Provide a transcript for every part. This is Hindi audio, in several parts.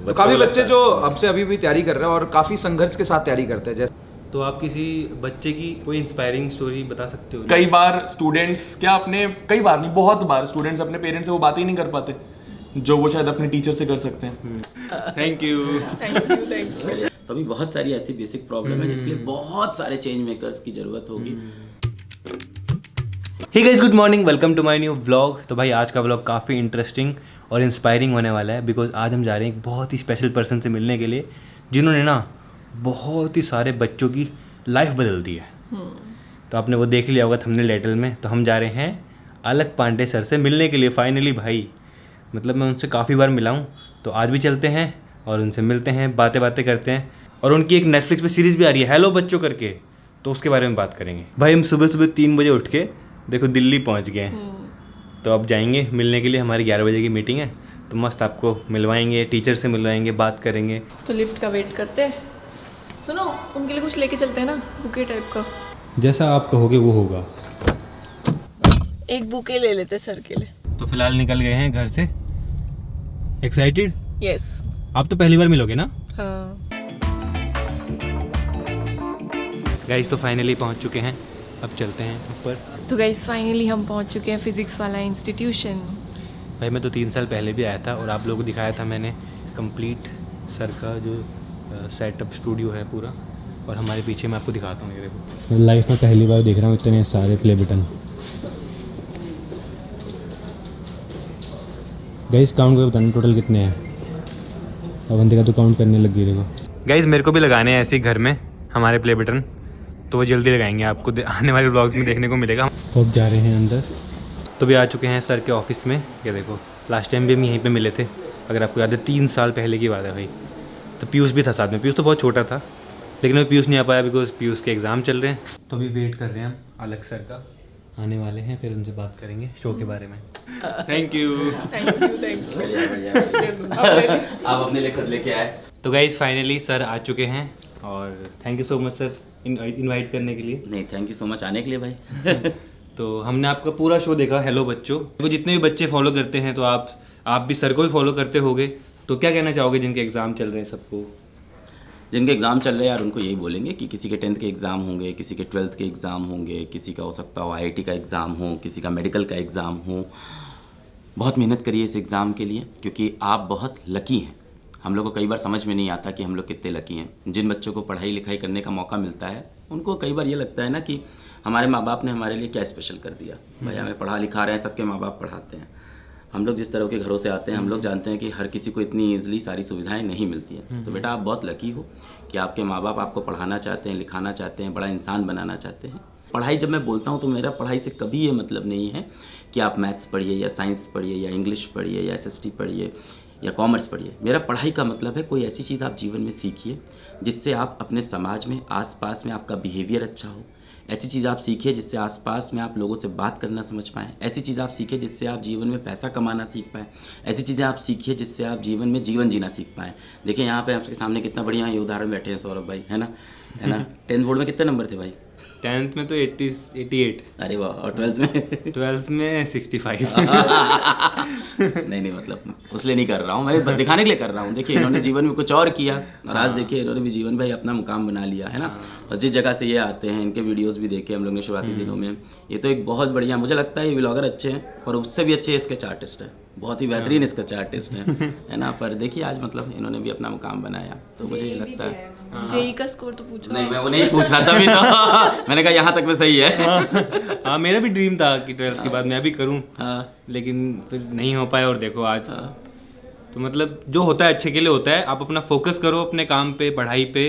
तो काफ़ी बच्चे जो अब से अभी भी तैयारी कर रहे हैं और काफ़ी संघर्ष के साथ तैयारी करते हैं। जैसे तो आप किसी बच्चे की कोई इंस्पायरिंग स्टोरी बता सकते हो? कई बार स्टूडेंट्स कई बार नहीं, बहुत बार स्टूडेंट्स अपने पेरेंट्स से वो बातें ही नहीं कर पाते जो वो शायद अपने टीचर से कर सकते हैं। Thank you. तो अभी बहुत सारी ऐसी बेसिक प्रॉब्लम है जिसके लिए बहुत सारे चेंज मेकर्स की जरूरत होगी। Hey guys, good morning, welcome to my new vlog. तो भाई आज का व्लॉग काफ़ी इंटरेस्टिंग और इंस्पायरिंग होने वाला है, बिकॉज आज हम जा रहे हैं एक बहुत ही स्पेशल पर्सन से मिलने के लिए जिन्होंने ना बहुत ही सारे बच्चों की लाइफ बदल दी है। तो आपने वो देख लिया होगा थंबनेल टाइटल में। तो हम जा रहे हैं अलक पांडे सर से मिलने के लिए फाइनली। भाई मतलब मैं उनसे काफ़ी बार मिला हूँ, तो आज भी चलते हैं और उनसे मिलते हैं, बातें करते हैं। और उनकी एक नेटफ्लिक्स पे सीरीज़ भी आ रही है हेलो बच्चों करके, तो उसके बारे में बात करेंगे। भाई हम सुबह 3 बजे उठ के देखो दिल्ली पहुंच गए हैं। तो अब जाएंगे मिलने के लिए, हमारी 11 बजे की मीटिंग है। तो मस्त आपको मिलवाएंगे, टीचर से मिलवाएंगे, बात करेंगे। तो लिफ्ट का वेट करते हैं। सुनो, उनके लिए कुछ लेके चलते हैं ना, बुके टाइप का। जैसा आप कहोगे वो होगा। एक बुके ले लेते सर के लिए। तो फिलहाल निकल गए हैं घर से। एक्साइटेड? यस। आप तो पहली बार मिलोगे ना? हाँ। गाइस तो फाइनली पहुंच चुके हैं, अब चलते हैं ऊपर। तो गाइस फाइनली हम पहुंच चुके हैं फिजिक्स वाला इंस्टीट्यूशन। भाई मैं तो 3 साल पहले भी आया था और आप लोगों को दिखाया था मैंने कंप्लीट सर का जो सेटअप स्टूडियो है पूरा। और हमारे पीछे मैं आपको दिखाता हूँ, ये देखो। लाइफ में पहली बार देख रहा हूँ इतने सारे प्ले बटन। गाइस काउंट करके बताना टोटल कितने हैं। अवंतिका तो काउंट करने लग गई। देखो गाइस मेरे को भी लगाने हैं ऐसे ही घर में हमारे प्ले बटन, तो वो जल्दी लगाएंगे, आपको आने वाले व्लॉग्स में देखने को मिलेगा। अब जा रहे हैं अंदर। तो भी आ चुके हैं सर के ऑफिस में। ये देखो लास्ट टाइम भी हम यहीं पे मिले थे, अगर आपको याद है 3 साल पहले की बात है भाई। तो पीयूष भी था साथ में। पीयूष तो बहुत छोटा था, लेकिन अभी पीयूष नहीं आ पाया बिकॉज पीयूष के एग्ज़ाम चल रहे हैं। तो अभी वेट कर रहे हैं हम अलग सर का, आने वाले हैं, फिर उनसे बात करेंगे शो के बारे में। Thank you. आप अपने लिए खुद लेके आए। तो गाइज फाइनली सर आ चुके हैं और thank you so much sir invite करने के लिए। नहीं, थैंक यू सो मच आने के लिए भाई। तो हमने आपका पूरा शो देखा हेलो बच्चों। तो जितने भी बच्चे फॉलो करते हैं तो आप भी सर को भी फॉलो करते होगे, तो क्या कहना चाहोगे जिनके एग्ज़ाम चल रहे हैं सबको? जिनके एग्ज़ाम चल रहे हैं यार, उनको यही बोलेंगे कि किसी के 10th के एग्ज़ाम होंगे, किसी के 12th के एग्ज़ाम होंगे, किसी का हो सकता हो IIT का एग्ज़ाम हो, किसी का मेडिकल का एग्ज़ाम हो। बहुत मेहनत करिए इस एग्ज़ाम के लिए, क्योंकि आप बहुत लकी हैं। हम लोग को कई बार समझ में नहीं आता कि हम लोग कितने लकी हैं। जिन बच्चों को पढ़ाई लिखाई करने का मौका मिलता है, उनको कई बार ये लगता है ना कि हमारे माँ बाप ने हमारे लिए क्या स्पेशल कर दिया। भाई हमें पढ़ा लिखा रहे हैं, सबके माँ बाप पढ़ाते हैं। हम लोग जिस तरह के घरों से आते हैं, हम लोग जानते हैं कि हर किसी को इतनी ईजिली सारी सुविधाएं नहीं मिलती हैं। तो बेटा आप बहुत लकी हो कि आपके माँ बाप आपको पढ़ाना चाहते हैं, लिखाना चाहते हैं, बड़ा इंसान बनाना चाहते हैं। पढ़ाई जब मैं बोलता हूँ तो मेरा पढ़ाई से कभी ये मतलब नहीं है कि आप मैथ्स पढ़िए या साइंस पढ़िए या इंग्लिश पढ़िए या SST पढ़िए या कॉमर्स पढ़िए। मेरा पढ़ाई का मतलब है कोई ऐसी चीज़ आप जीवन में सीखिए जिससे आप अपने समाज में आसपास में आपका बिहेवियर अच्छा हो। ऐसी चीज़ आप सीखिए जिससे आसपास में आप लोगों से बात करना समझ पाएँ। ऐसी चीज़ आप सीखिए जिससे आप जीवन में पैसा कमाना सीख पाएँ। ऐसी चीज़ें आप सीखिए जिससे आप जीवन में जीवन जीना सीख पाएँ। देखिए यहाँ पे आपके सामने कितना बढ़िया ये उदाहरण बैठे हैं सौरभ भाई, है ना? 10th बोर्ड में कितने नंबर थे भाई? 10th में तो 88। अरे वाह। और 12th में? 12th में 65। नहीं मतलब उसलिए नहीं कर रहा हूँ, मैं दिखाने के लिए कर रहा हूँ। देखिए इन्होंने जीवन में कुछ और किया और आज देखिए इन्होंने भी जीवन भाई अपना मुकाम बना लिया, है ना? और जिस जगह से ये आते हैं, इनके वीडियोस भी देखे हम लोग ने शुरुआती दिनों में। ये तो एक बहुत बढ़िया, मुझे लगता है ये व्लॉगर अच्छे हैं और उससे भी अच्छे स्केच आर्टिस्ट है, बहुत ही बेहतरीन स्केच आर्टिस्ट है ना? पर देखिए आज मतलब इन्होंने भी अपना मुकाम बनाया, तो मुझे ये लगता है। जेई का स्कोर तो पूछो। नहीं, मैं वो नहीं पूछ रहा था अभी तो। मैंने कहा यहाँ तक में सही है। हाँ मेरा भी ड्रीम था कि 12th के बाद मैं भी करूँ, लेकिन फिर नहीं हो पाया। और देखो आज तो मतलब जो होता है अच्छे के लिए होता है। आप अपना फोकस करो अपने काम पे, पढ़ाई पे,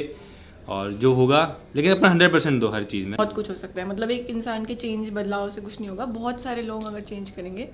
और जो होगा, लेकिन अपना 100% दो हर चीज़ में। बहुत कुछ हो सकता है, मतलब एक इंसान के चेंज बदलाव से कुछ नहीं होगा। बहुत सारे लोग अगर चेंज करेंगे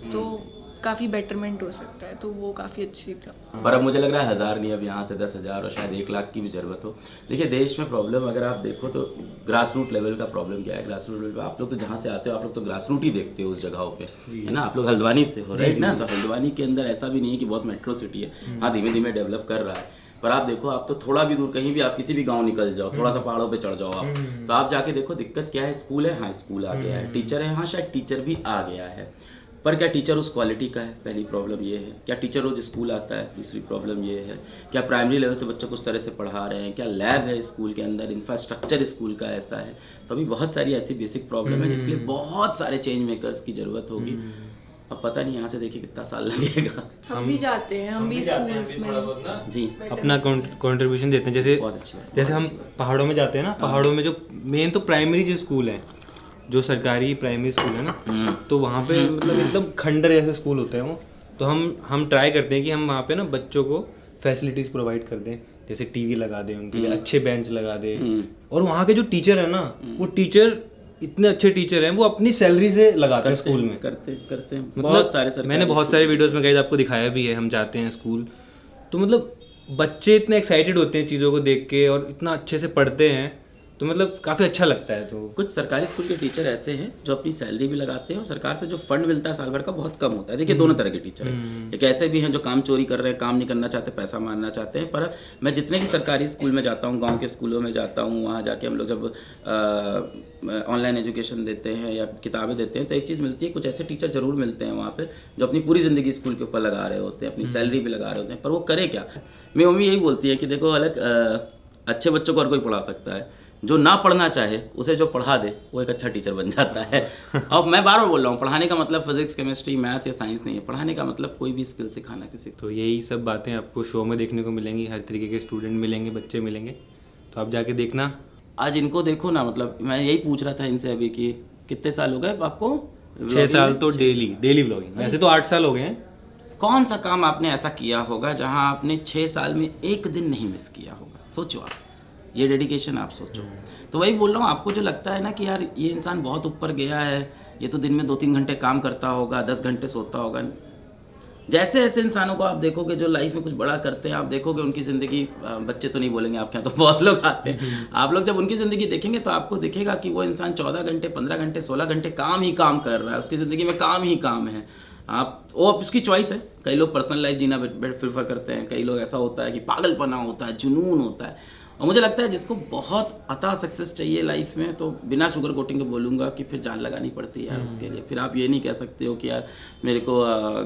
तो काफ़ी बेटरमेंट हो सकता है, तो वो काफ़ी अच्छी था। पर अब मुझे लग रहा है 1000 नहीं, अब यहाँ से 10,000 और शायद 1 लाख की भी ज़रूरत हो। देखिए देश में प्रॉब्लम अगर आप देखो तो ग्रास रूट लेवल का प्रॉब्लम क्या है। ग्रास रूट लेवल पे आप लोग तो जहाँ से आते हो, आप लोग तो ग्रास रूट ही देखते हो उस जगहों पे, है ना? आप लोग हल्द्वानी से हो, राइट ना? तो हल्द्वानी के अंदर ऐसा भी नहीं है कि बहुत मेट्रो सिटी है। हाँ धीमे धीमे डेवलप कर रहा है, पर आप देखो आप तो थोड़ा भी दूर कहीं भी आप किसी भी गांव निकल जाओ, थोड़ा सा पहाड़ों पे चढ़ जाओ आप, तो आप जाके देखो दिक्कत क्या है। स्कूल है, हाँ स्कूल आ गया है। टीचर है, हाँ शायद टीचर भी आ गया है, पर क्या टीचर उस क्वालिटी का है, पहली प्रॉब्लम ये है। क्या टीचर रोज स्कूल आता है, दूसरी प्रॉब्लम ये है। क्या प्राइमरी लेवल से बच्चों को उस तरह से पढ़ा रहे हैं, क्या लैब है स्कूल के अंदर, इंफ्रास्ट्रक्चर स्कूल का ऐसा है। तो अभी बहुत सारी ऐसी बेसिक प्रॉब्लम है जिसके लिए बहुत सारे चेंज मेकर्स की जरूरत होगी। अब पता नहीं यहाँ से देखिए कितना साल लगेगा। हम भी जाते हैं, हम भी स्कूल्स में जी अपना कंट्रीब्यूशन देते हैं। जैसे बहुत अच्छी बात, जैसे हम पहाड़ों में जाते हैं ना, पहाड़ों में जो मेन तो प्राइमरी जो स्कूल है, जो सरकारी प्राइमरी स्कूल है ना, तो वहाँ पे मतलब एकदम खंडर जैसे स्कूल होते हैं वो। तो हम ट्राई करते हैं कि हम वहाँ पे ना बच्चों को फैसिलिटीज़ प्रोवाइड कर दें, जैसे टीवी लगा दें उनके लिए, अच्छे बेंच लगा दें। और वहाँ के जो टीचर है ना, वो टीचर इतने अच्छे टीचर हैं, वो अपनी सैलरी से लगाते हैं स्कूल में। करते हैं मतलब बहुत सारे सरकारी मैंने बहुत सारे वीडियोस में गाइस आपको दिखाया भी है, हम जाते हैं स्कूल तो मतलब बच्चे इतने एक्साइटेड होते हैं चीज़ों को देख के और इतना अच्छे से पढ़ते हैं, तो मतलब काफ़ी अच्छा लगता है। तो कुछ सरकारी स्कूल के टीचर ऐसे हैं जो अपनी सैलरी भी लगाते हैं और सरकार से जो फंड मिलता है साल भर का बहुत कम होता है। देखिए दोनों तरह के टीचर हैं। एक ऐसे भी हैं जो काम चोरी कर रहे हैं, काम नहीं करना चाहते, पैसा मारना चाहते हैं। पर मैं जितने भी सरकारी स्कूल में जाता हूँ, गांव के स्कूलों में जाता हूँ, वहाँ जाके हम लोग जब ऑनलाइन एजुकेशन देते हैं या किताबें देते हैं तो एक चीज़ मिलती है, कुछ ऐसे टीचर जरूर मिलते हैं वहाँ पे जो अपनी पूरी ज़िंदगी स्कूल के ऊपर लगा रहे होते हैं, अपनी सैलरी भी लगा रहे होते हैं। पर वो करे क्या? मेरी मम्मी यही बोलती है कि देखो अलग अच्छे बच्चों को हर कोई पढ़ा सकता है, जो ना पढ़ना चाहे उसे जो पढ़ा दे वो एक अच्छा टीचर बन जाता है। अब मैं बार बार बोल रहा हूँ, पढ़ाने का मतलब फिजिक्स, केमिस्ट्री, मैथ्स या साइंस नहीं है। पढ़ाने का मतलब कोई भी स्किल सिखाना किसी को। तो यही सब बातें आपको शो में देखने को मिलेंगी, हर तरीके के स्टूडेंट मिलेंगे, बच्चे मिलेंगे, तो आप जाके देखना। आज इनको देखो ना, मतलब मैं यही पूछ रहा था इनसे अभी कि कितने साल हो गए आपको? 6 साल तो डेली व्लॉगिंग, वैसे तो 8 साल हो गए हैं। कौन सा काम आपने ऐसा किया होगा जहां आपने 6 साल में एक दिन नहीं मिस किया होगा? सोचो आप, ये डेडिकेशन आप सोचो। तो वही बोल रहा हूँ, आपको जो लगता है ना कि यार ये इंसान बहुत ऊपर गया है, ये तो दिन में 2-3 घंटे काम करता होगा, 10 घंटे सोता होगा, जैसे ऐसे इंसानों को आप देखोगे जो लाइफ में कुछ बड़ा करते हैं, आप देखोगे उनकी ज़िंदगी, बच्चे तो नहीं बोलेंगे आपके यहाँ तो बहुत लोग आते हैं, आप लोग जब उनकी ज़िंदगी देखेंगे तो आपको दिखेगा कि वो इंसान 14 घंटे, 15 घंटे, 16 घंटे काम ही काम कर रहा है, उसकी ज़िंदगी में काम ही काम है। आप वो उसकी चॉइस है। कई लोग पर्सनल लाइफ जीना प्रेफर करते हैं, कई लोग ऐसा होता है कि पागलपना होता है, जुनून होता है। और मुझे लगता है जिसको बहुत अता सक्सेस चाहिए लाइफ में, तो बिना शुगर कोटिंग के बोलूँगा कि फिर जान लगानी पड़ती है यार उसके लिए। फिर आप ये नहीं कह सकते हो कि यार मेरे को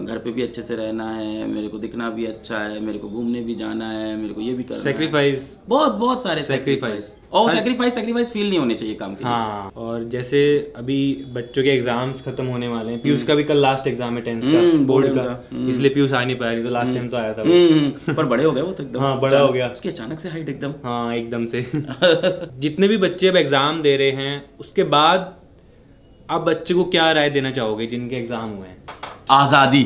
घर पे भी अच्छे से रहना है, मेरे को दिखना भी अच्छा है, मेरे को घूमने भी जाना है, मेरे को ये भी करना सेक्रीफाइस, है। बहुत सारे सेक्रीफाइस, और सेक्रीफाइस फील नहीं होने चाहिए काम के लिए। हाँ, और जैसे अभी बच्चों के एग्जाम्स खत्म होने वाले हैं, पीयूष का भी कल लास्ट एग्जाम है 10th का बोर्ड का, इसलिए पीयूष आ नहीं पाया, नहीं तो लास्ट टाइम तो आया था वो। पर बड़े हो गए वो तो एकदम। हाँ, बड़ा हो गया, उसकी अचानक से हाइट एकदम। हाँ, एकदम से। जितने भी बच्चे अब एग्जाम दे रहे हैं, उसके बाद आप बच्चे को क्या राय देना चाहोगे जिनके एग्जाम हुए हैं? आज़ादी।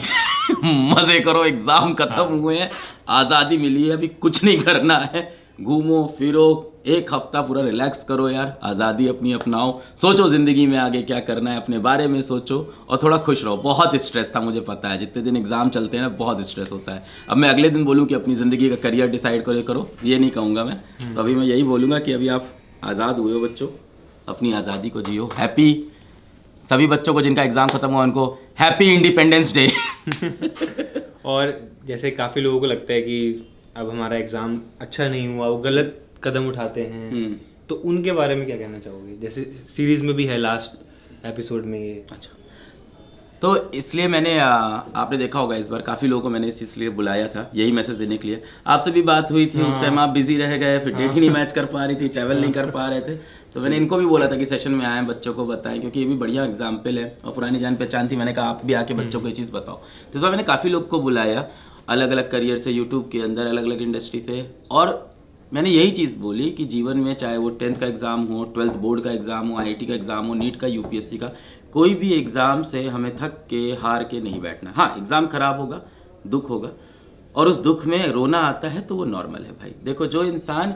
मजे करो, एग्जाम खत्म हुए हैं, आज़ादी मिली है, अभी कुछ नहीं करना है, घूमो फिरो, एक हफ्ता पूरा रिलैक्स करो यार, आज़ादी अपनी अपनाओ, सोचो ज़िंदगी में आगे क्या करना है, अपने बारे में सोचो और थोड़ा खुश रहो। बहुत स्ट्रेस था, मुझे पता है, जितने दिन एग्जाम चलते हैं ना बहुत स्ट्रेस होता है। अब मैं अगले दिन बोलूँ कि अपनी ज़िंदगी का करियर डिसाइड करो, ये नहीं कहूँगा मैं। तो अभी मैं यही बोलूँगा कि अभी आप आज़ाद हुए हो बच्चों, अपनी आज़ादी को जियो। हैप्पी सभी बच्चों को जिनका एग्ज़ाम खत्म हुआ उनको हैप्पी इंडिपेंडेंस डे। और जैसे काफ़ी लोगों को लगता है कि अब हमारा एग्ज़ाम अच्छा नहीं हुआ, वो गलत कदम उठाते हैं, तो उनके बारे में क्या कहना चाहोगे? जैसे सीरीज में भी है लास्ट एपिसोड में ये। अच्छा, तो इसलिए मैंने आपने देखा होगा इस बार काफ़ी लोगों को मैंने इस चीज़ के लिए बुलाया था, यही मैसेज देने के लिए। आपसे भी बात हुई थी, उस टाइम आप बिजी रह गए, फिर डेट ही नहीं मैच कर पा रही थी, ट्रैवल नहीं कर पा रहे थे, तो मैंने इनको भी बोला था कि सेशन में आएँ, बच्चों को बताएं, क्योंकि ये भी बढ़िया एग्जाम्पल है और पुरानी जान पहचान थी। मैंने कहा आप भी आके बच्चों को ये चीज़ बताओ, तो इस बार मैंने काफ़ी लोग को बुलाया, अलग अलग करियर से, यूट्यूब के अंदर अलग अलग इंडस्ट्री से, और मैंने यही चीज़ बोली कि जीवन में चाहे वो 10th का एग्ज़ाम हो, 12th बोर्ड का एग्ज़ाम हो, IIT का एग्ज़ाम हो, नीट का, UPSC का, कोई भी एग्ज़ाम से हमें थक के हार के नहीं बैठना। हाँ, एग्ज़ाम खराब होगा, दुख होगा, और उस दुख में रोना आता है तो वो नॉर्मल है भाई। देखो, जो इंसान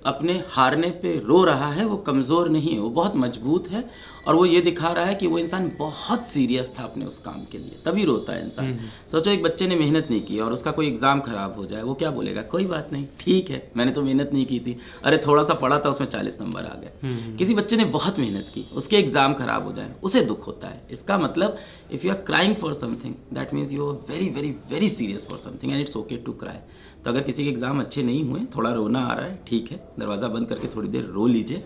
अपने हारने पे रो रहा है वो कमज़ोर नहीं है, वो बहुत मजबूत है, और वो ये दिखा रहा है कि वो इंसान बहुत सीरियस था अपने उस काम के लिए, तभी रोता है इंसान। सोचो एक बच्चे ने मेहनत नहीं की और उसका कोई एग्ज़ाम खराब हो जाए, वो क्या बोलेगा? कोई बात नहीं, ठीक है, मैंने तो मेहनत नहीं की थी, अरे थोड़ा सा पढ़ा था उसमें 40 नंबर आ गए। किसी बच्चे ने बहुत मेहनत की, उसके एग्ज़ाम खराब हो जाए, उसे दुख होता है। इसका मतलब if you are crying for something that means you are very very very serious for something and it's okay to cry. तो अगर किसी के एग्ज़ाम अच्छे नहीं हुए, थोड़ा रोना आ रहा है, ठीक है, दरवाज़ा बंद करके थोड़ी देर रो लीजिए,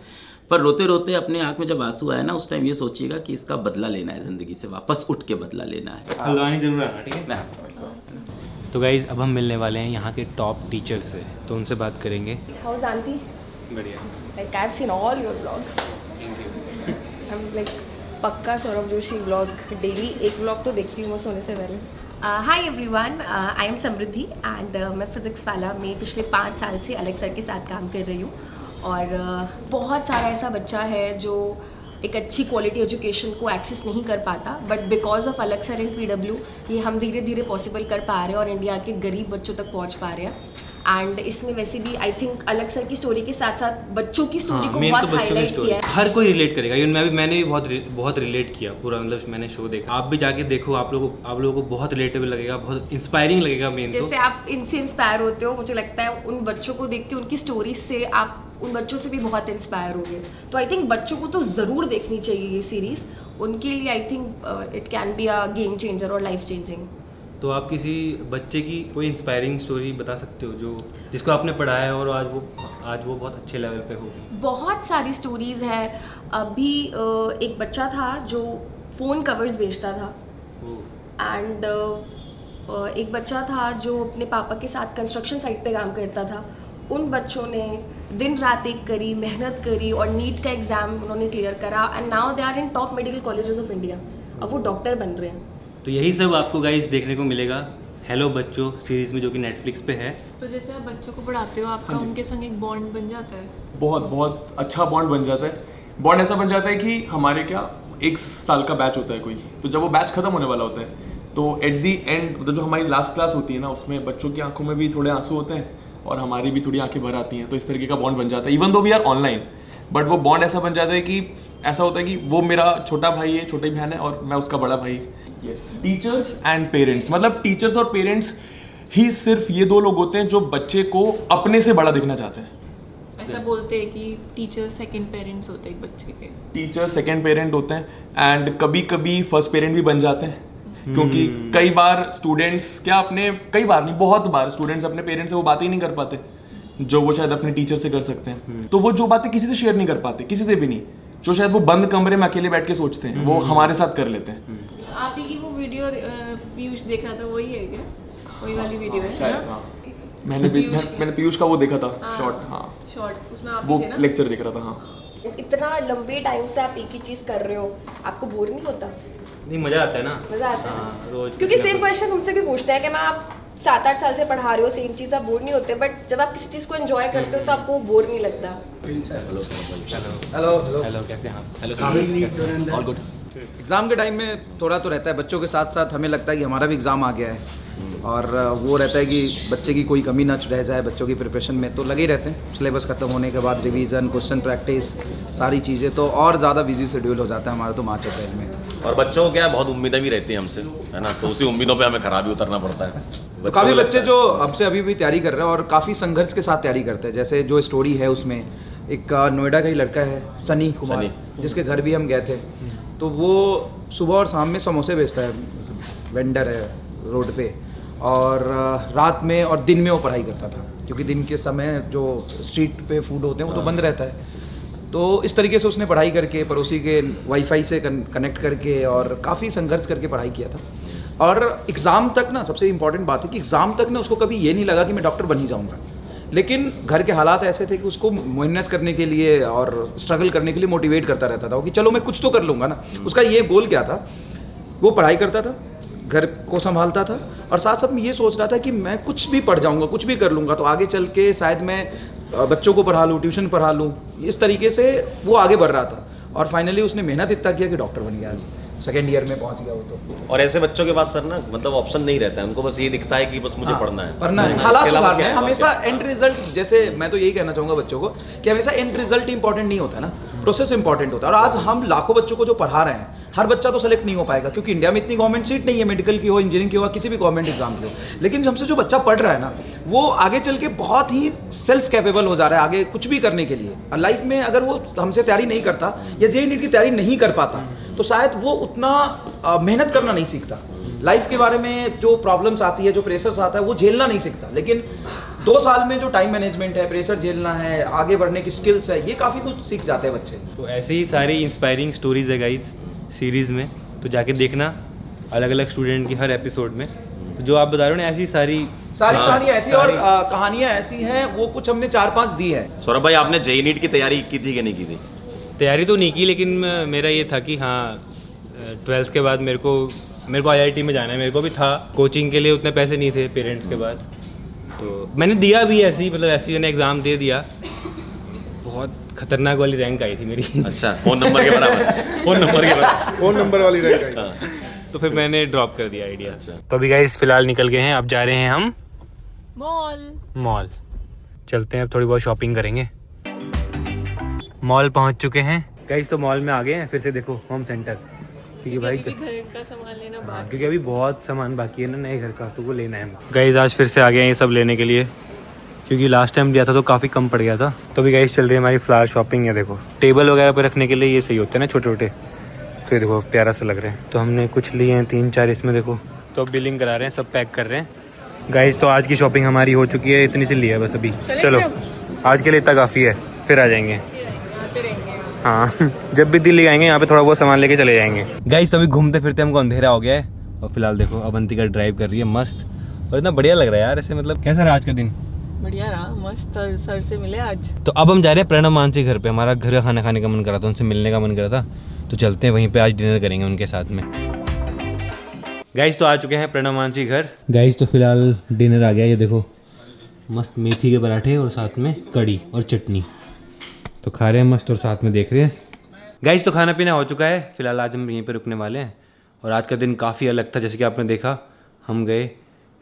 पर रोते रोते अपने आँख में जब आंसू आए ना, उस टाइम ये सोचिएगा कि इसका बदला लेना है, ज़िंदगी से वापस उठ के बदला लेना है। हल्द्वानी जरूर आना, ठीक है। मैं आपको तो गाइज अब हम मिलने वाले हैं यहाँ के टॉप टीचर से, तो उनसे बात करेंगे। How's auntie? बढ़िया, Like I've seen all your vlogs. Thank you. I'm like पक्का सौरभ जोशी व्लॉग डेली एक व्लॉग तो देखती हूँ मैं सोने से पहले। Hi everyone, I am Samriddhi and मैं फिज़िक्स वाला में पिछले 5 साल से अलग सर के साथ काम कर रही हूँ। और बहुत सारा ऐसा बच्चा है जो एक अच्छी क्वालिटी एजुकेशन को एक्सेस नहीं कर पाता, बट बिकॉज ऑफ अलग सर एंड PW ये हम धीरे धीरे पॉसिबल कर पा रहे हैं और इंडिया के गरीब बच्चों तक पहुँच पा रहे हैं। एंड इसमें वैसे भी आई थिंक अलग सर की स्टोरी के साथ साथ बच्चों की स्टोरी को मेन बहुत तो बच्चों की हाईलाइट स्टोरी किया है। हर कोई रिलेट करेगा। इवन मैंने भी बहुत रिलेट किया पूरा, मतलब मैंने शो देखा, आप भी जाके देखो, आप लोगों को बहुत रिलेटेबल लगेगा, बहुत इंस्पायरिंग लगेगा। मेन तो जैसे आप इनसे इंस्पायर होते हो, मुझे लगता है उन बच्चों को देख के उनकी स्टोरीज से आप उन बच्चों से भी बहुत इंस्पायर होंगे। तो आई थिंक बच्चों को तो ज़रूर देखनी चाहिए ये सीरीज़, उनके लिए I think it can be a game changer और लाइफ चेंजिंग। तो आप किसी बच्चे की कोई इंस्पायरिंग स्टोरी बता सकते हो जो जिसको आपने पढ़ाया है और आज वो बहुत अच्छे लेवल पे हो? बहुत सारी स्टोरीज़ है। अभी एक बच्चा था जो फ़ोन कवर्स बेचता था, एंड एक बच्चा था जो अपने पापा के साथ कंस्ट्रक्शन साइट पे काम करता था। उन बच्चों ने दिन रात एक करी, मेहनत करी और नीट का एग्ज़ाम उन्होंने क्लियर करा and now they are in top medical colleges of India. अब वो डॉक्टर बन रहे हैं। तो यही सब आपको गाइस देखने को मिलेगा हेलो बच्चों सीरीज में, जो कि नेटफ्लिक्स पे है। तो जैसे आप बच्चों को पढ़ाते हो, आपका उनके संग एक बॉन्ड बन जाता है? बहुत बहुत अच्छा बॉन्ड बन जाता है। बॉन्ड ऐसा बन जाता है कि हमारे क्या 1 साल का बैच होता है कोई, तो जब वो बैच खत्म होने वाला होता है तो एट दी एंड मतलब जो हमारी लास्ट क्लास होती है ना, उसमें बच्चों की आंखों में भी थोड़े आंसू होते हैं और हमारी भी थोड़ी आंखें भर आती हैं। तो इस तरीके का बॉन्ड बन जाता है, even though we are online, but वो बॉन्ड ऐसा बन जाता है कि ऐसा होता है कि वो मेरा छोटा भाई है, छोटी बहन है और मैं उसका बड़ा भाई। यस, टीचर्स एंड पेरेंट्स, मतलब टीचर्स और पेरेंट्स ही सिर्फ ये 2 लोग होते हैं जो बच्चे को अपने से बड़ा दिखना चाहते हैं। ऐसा बोलते हैं कि टीचर सेकंड पेरेंट्स होते हैं एक बच्चे के। टीचर सेकंड पेरेंट होते हैं एंड कभी कभी फर्स्ट पेरेंट भी बन जाते हैं, क्योंकि कई बार स्टूडेंट्स कई बार नहीं, बहुत बार स्टूडेंट्स अपने पेरेंट्स से वो बातें ही नहीं कर पाते जो वो शायद अपने टीचर से कर सकते हैं। तो वो जो बातें किसी से शेयर नहीं कर पाते, किसी से भी नहीं, जो शायद वो बंद कमरे में अकेले बैठ के सोचते हैं, वो हमारे साथ कर लेते हैं। आप ही की वो वीडियो पीयूष देख रहा था, वही है क्या? वही वाली वीडियो है शायद, ना? हाँ। मैंने पीयूष का वो देखा था शॉर्ट, हाँ शॉर्ट, उसमें आप वो ही थे ना? लेक्चर देख रहा था। हाँ, इतना लंबे टाइम से आप एक ही चीज़ कर रहे हो, आपको बोर नहीं होता? नहीं, मजा आता है ना, मजा आता हाँ, है रोज क्योंकि कुछ ना सेम कुछ। क्वेश्चन हमसे भी पूछते हैं कि मैं आप 7-8 साल से पढ़ा रहे हो सेम चीज़, आप बोर नहीं होते? बट जब आप किसी चीज़ को एंजॉय करते हो तो आपको बोर नहीं लगता। हेलो हेलो हेलो, कैसे हैं आप? Hello all good. एग्ज़ाम के टाइम में थोड़ा तो रहता है, बच्चों के साथ साथ हमें लगता है कि हमारा भी एग्ज़ाम आ गया है और वो रहता है कि बच्चे की कोई कमी ना रह जाए बच्चों की प्रिपरेशन में, तो लगे ही रहते हैं। सिलेबस खत्म होने के बाद रिवीजन, क्वेश्चन प्रैक्टिस, सारी चीज़ें, तो और ज़्यादा बिजी शेड्यूल हो जाता है हमारा तो मार्च अप्रैल में। और बच्चों को क्या है, बहुत उम्मीदें भी रहती हैं हमसे, है ना, तो उसी उम्मीदों पे हमें खराब भी उतरना पड़ता है। तो काफ़ी बच्चे जो हमसे अभी भी तैयारी कर रहे हैं और काफ़ी संघर्ष के साथ तैयारी करते हैं। जैसे जो स्टोरी है उसमें एक नोएडा का ही लड़का है सनी कुमार, जिसके घर भी हम गए थे, तो वो सुबह और शाम में समोसे बेचता है, वेंडर है रोड पे, और रात में और दिन में वो पढ़ाई करता था, क्योंकि दिन के समय जो स्ट्रीट पे फूड होते हैं वो तो बंद रहता है। तो इस तरीके से उसने पढ़ाई करके पड़ोसी के वाईफाई से कनेक्ट करके और काफ़ी संघर्ष करके पढ़ाई किया था। और एग्ज़ाम तक ना, सबसे इम्पॉर्टेंट बात है कि एग्ज़ाम तक ना उसको कभी ये नहीं लगा कि मैं डॉक्टर बन ही जाऊँगा, लेकिन घर के हालात ऐसे थे कि उसको मेहनत करने के लिए और स्ट्रगल करने के लिए मोटिवेट करता रहता था कि चलो मैं कुछ तो कर लूँगा ना। उसका ये गोल क्या था, वो पढ़ाई करता था, घर को संभालता था और साथ साथ में ये सोच रहा था कि मैं कुछ भी पढ़ जाऊँगा, कुछ भी कर लूँगा तो आगे चल के शायद मैं बच्चों को पढ़ा लूँ, ट्यूशन पढ़ा लूँ। इस तरीके से वो आगे बढ़ रहा था और फाइनली उसने मेहनत इतना किया कि डॉक्टर बन गया, आज 2nd ईयर में पहुंच गया वो तो। और ऐसे बच्चों के पास सर ना, मतलब ऑप्शन नहीं रहता है, उनको बस ये दिखता है कि बस मुझे पढ़ना है, हालात इसके अलावा सुधारने क्या हैं, है? हमेशा एंड रिजल्ट। जैसे मैं तो यही कहना चाहूँगा बच्चों को कि हमेशा एंड रिजल्ट इंपॉर्टेंट नहीं होता है ना, प्रोसेस इंपॉर्टेंट होता है। और आज हम लाखों बच्चों को जो पढ़ा रहे हैं, हर बच्चा तो सेलेक्ट नहीं हो पाएगा, क्योंकि इंडिया में इतनी गवर्नमेंट सीट नहीं है, मेडिकल की हो, इंजीनियरिंग की हो, किसी भी गवर्नमेंट एग्जाम की हो। लेकिन हमसे जो बच्चा पढ़ रहा है ना, वो आगे चल के बहुत ही सेल्फ कैपेबल हो जा रहा है आगे कुछ भी करने के लिए। और लाइफ में अगर वो हमसे तैयारी नहीं करता या जेईई नीट की तैयारी नहीं कर पाता, तो शायद वो उतना मेहनत करना नहीं सीखता। लाइफ के बारे में जो प्रॉब्लम्स आती है, जो प्रेशर्स आता है, वो झेलना नहीं सीखता। लेकिन 2 साल में जो टाइम मैनेजमेंट है, प्रेशर झेलना है, आगे बढ़ने की स्किल्स है, ये काफ़ी कुछ सीख जाते हैं बच्चे। तो ऐसे ही सारी इंस्पायरिंग स्टोरीज है गाइस सीरीज़ में, तो जाके देखना अलग अलग स्टूडेंट की हर एपिसोड में। तो जो आप बता रहे हो ना, ऐसी सारी कहानियाँ ऐसी और कहानियाँ ऐसी हैं, वो कुछ हमने 4-5 दी है। सौरभ भाई आपने जेईई नीट की तैयारी की थी कि नहीं की थी? तैयारी तो नहीं की, लेकिन मेरा ये था कि हाँ 12th के बाद मेरे को IIT में जाना है। मेरे को भी था, कोचिंग के लिए उतने पैसे नहीं थे पेरेंट्स के पास, तो मैंने दिया भी ऐसे ही, मतलब ऐसे ही मैंने एग्ज़ाम दे दिया। बहुत खतरनाक वाली रैंक आई थी मेरी। अच्छा, फोन नंबर के बराबर। फोन नंबर वाली रैंक आई। हाँ। तो फिर मैंने ड्रॉप कर दिया आइडिया। तो अभी गाइस फिलहाल निकल गए हैं, अब जा रहे हैं हम मॉल। चलते हैं, अब थोड़ी बहुत शॉपिंग करेंगे। मॉल पहुंच चुके हैं गाइस, तो मॉल में आ गए हैं फिर से। देखो होम सेंटर, क्योंकि भाई घर का सामान लेना बाकी, क्योंकि अभी बहुत सामान बाकी है ना नए घर का, तो वो लेना है गाइस। आज फिर से आ गए हैं ये सब लेने के लिए, क्योंकि लास्ट टाइम लिया था तो काफ़ी कम पड़ गया था। तो अभी गाइस चल रही है हमारी फ्लावर शॉपिंग है। देखो टेबल वगैरह पे रखने के लिए ये सही होते हैं ना, छोटे छोटे, तो ये देखो प्यारा सा लग रहे हैं। तो हमने कुछ लिए हैं 3-4 इसमें, देखो। तो अब बिलिंग करा रहे हैं, सब पैक कर रहे हैं गाइस। तो आज की शॉपिंग हमारी हो चुकी है, इतनी सी ली है बस अभी। चलो आज के लिए इतना काफ़ी है, फिर आ जाएंगे। हाँ जब भी दिल्ली आएंगे यहाँ पे थोड़ा बहुत सामान लेके चले जाएंगे गाइस। तो अभी घूमते फिरते हमको अंधेरा हो गया है, और फिलहाल देखो अवंतिका ड्राइव कर रही है मस्त, और इतना बढ़िया लग रहा है यार ऐसे। मतलब कैसा रहा आज का दिन? बढ़िया रहा, मस्त। सर से मिले आज। तो अब हम जा रहे हैं प्रणव मानसी घर पे। हमारा घर का खाना खाने का मन करा था, उनसे मिलने का मन करा था, तो चलते हैं वहीं पे, आज डिनर करेंगे उनके साथ में। गाइस तो आ चुके हैं प्रणव मानसी घर गाइस। तो फिलहाल डिनर आ गया, ये देखो मस्त मेथी के पराठे और साथ में कड़ी और चटनी, तो खा रहे हैं मस्त और साथ में देख रहे हैं गाइस। तो खाना पीना हो चुका है, फिलहाल आज हम यहीं पे रुकने वाले हैं। और आज का दिन काफ़ी अलग था, जैसे कि आपने देखा, हम गए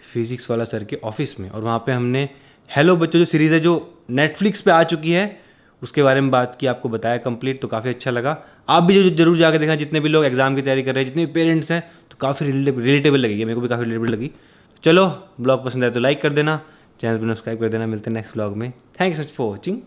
फिजिक्स वाला सर के ऑफिस में, और वहाँ पे हमने हेलो बच्चों जो सीरीज़ है, जो नेटफ्लिक्स पे आ चुकी है, उसके बारे में बात की, आपको बताया कंप्लीट। तो काफ़ी अच्छा लगा। आप भी जो जरूर जाकर देखना, जितने भी लोग एग्जाम की तैयारी कर रहे हैं, जितने भी पेरेंट्स हैं, तो काफ़ी रिलेटेबल लगेगी, मेरे को भी काफ़ी रिलेटेबल लगी। चलो ब्लॉग पसंद आए तो लाइक कर देना, चैनल पर सब्सक्राइब कर देना। मिलते हैं नेक्स्ट ब्लॉग में। Thanks for watching.